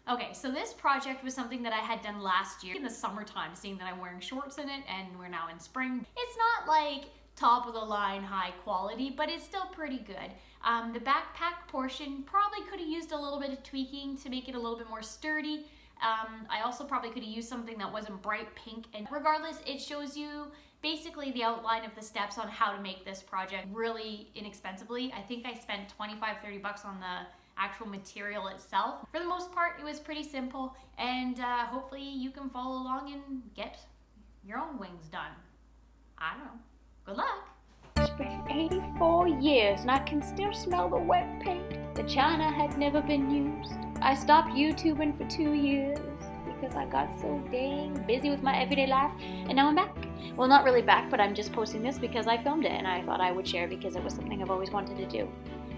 Okay, so this project was something that I had done last year in the summertime, seeing that I'm wearing shorts in it and we're now in spring. It's not like top of the line high quality, but it's still pretty good. The backpack portion probably could have used a little bit of tweaking to make it a little bit more sturdy. I also probably could have used something that wasn't bright pink, and regardless, it shows you basically the outline of the steps on how to make this project really inexpensively. I think I spent $25-30 on the actual material itself. For the most part, it was pretty simple, and hopefully you can follow along and get your own wings done. I don't know. Good luck! It's been 84 years and I can still smell the wet paint. The china had never been used. I stopped YouTubing for 2 years because I got so dang busy with my everyday life, and now I'm back. Well, not really back, but I'm just posting this because I filmed it and I thought I would share because it was something I've always wanted to do.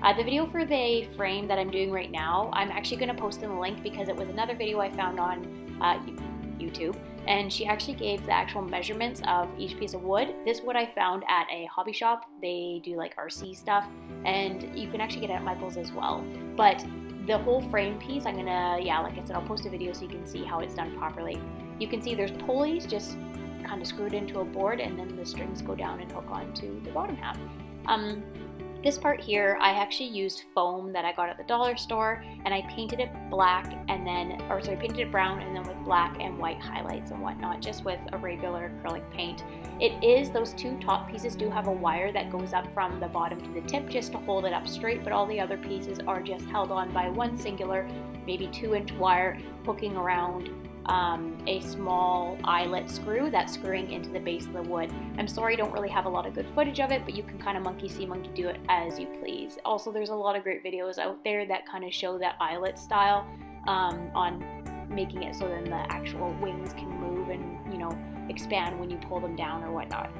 The video for the frame that I'm doing right now, I'm actually going to post in the link because it was another video I found on YouTube, and she actually gave the actual measurements of each piece of wood. This wood I found at a hobby shop. They do like RC stuff, and you can actually get it at Michael's as well. But the whole frame piece, I'm gonna, like I said, I'll post a video so you can see how it's done properly. You can see there's pulleys just kind of screwed into a board, and then the strings go down and hook onto the bottom half. This part here, I actually used foam that I got at the dollar store, and I painted it black and then, painted it brown and then with black and white highlights and whatnot, just with a regular acrylic paint. Those two top pieces do have a wire that goes up from the bottom to the tip just to hold it up straight, but all the other pieces are just held on by one singular, maybe 2-inch wire hooking around a small eyelet screw that's screwing into the base of the wood. I'm sorry I don't really have a lot of good footage of it, but you can kind of monkey see, monkey do it as you please. Also, there's a lot of great videos out there that kind of show that eyelet style on making it so then the actual wings can move and, expand when you pull them down or whatnot,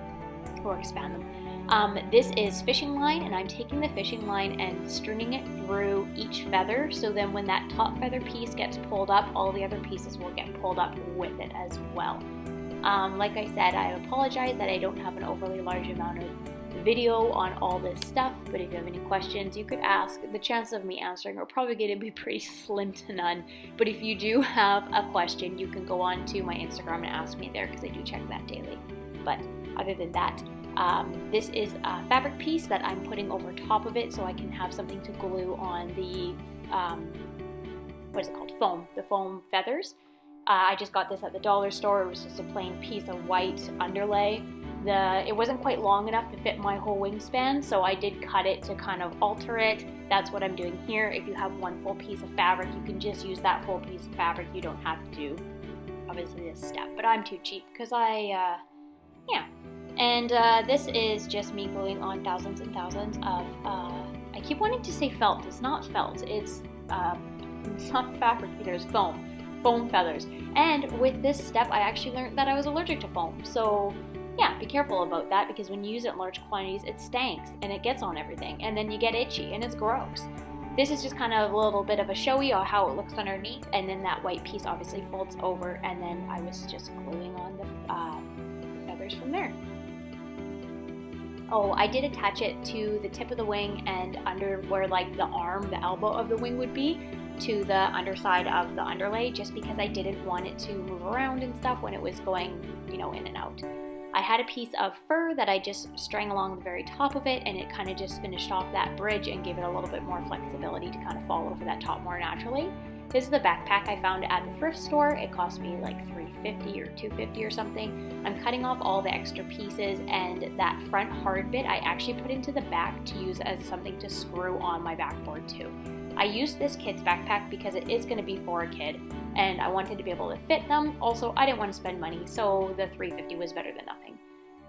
or expand them. This is fishing line, and I'm taking the fishing line and stringing it through each feather, so then when that top feather piece gets pulled up, all the other pieces will get pulled up with it as well. Like I said, I apologize that I don't have an overly large amount of video on all this stuff, but if you have any questions, you could ask. The chances of me answering are probably going to be pretty slim to none, but if you do have a question, you can go on to my Instagram and ask me there, because I do check that daily. But other than that, this is a fabric piece that I'm putting over top of it so I can have something to glue on the, foam, the foam feathers. I just got this at the dollar store. It was just a plain piece of white underlay. It wasn't quite long enough to fit my whole wingspan, so I did cut it to kind of alter it. That's what I'm doing here. If you have one full piece of fabric, you can just use that full piece of fabric. You don't have to do, obviously, this step, but I'm too cheap because And this is just me gluing on thousands and thousands of, I keep wanting to say felt. It's not felt. It's not fabric either. It's foam feathers. And with this step, I actually learned that I was allergic to foam. So yeah, be careful about that, because when you use it in large quantities, it stanks and it gets on everything, and then you get itchy and it's gross. This is just kind of a little bit of a showy on how it looks underneath, and then that white piece obviously folds over, and then I was just gluing on the feathers from there. Oh, I did attach it to the tip of the wing and under where like the arm, the elbow of the wing would be, to the underside of the underlay, just because I didn't want it to move around and stuff when it was going, in and out. I had a piece of fur that I just strung along the very top of it, and it kind of just finished off that bridge and gave it a little bit more flexibility to kind of fall over that top more naturally. This is the backpack I found at the thrift store. It cost me like $3.50 or $2.50 or something. I'm cutting off all the extra pieces, and that front hard bit I actually put into the back to use as something to screw on my backboard too. I used this kid's backpack because it is going to be for a kid, and I wanted to be able to fit them. Also, I didn't want to spend money, so the $3.50 was better than nothing.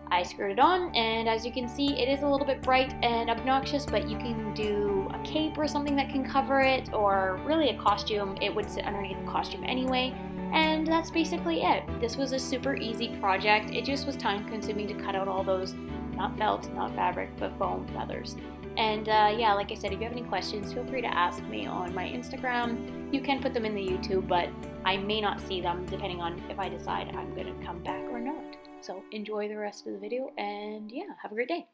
I screwed it on, and as you can see, it is a little bit bright and obnoxious, but you can do a cape or something that can cover it, or really a costume. It would sit underneath the costume anyway, and that's basically it. This was a super easy project. It just was time consuming to cut out all those, not felt, not fabric, but foam feathers. And like I said, if you have any questions, feel free to ask me on my Instagram. You can put them in the YouTube, but I may not see them depending on if I decide I'm going to come back or not. So enjoy the rest of the video, and yeah, have a great day.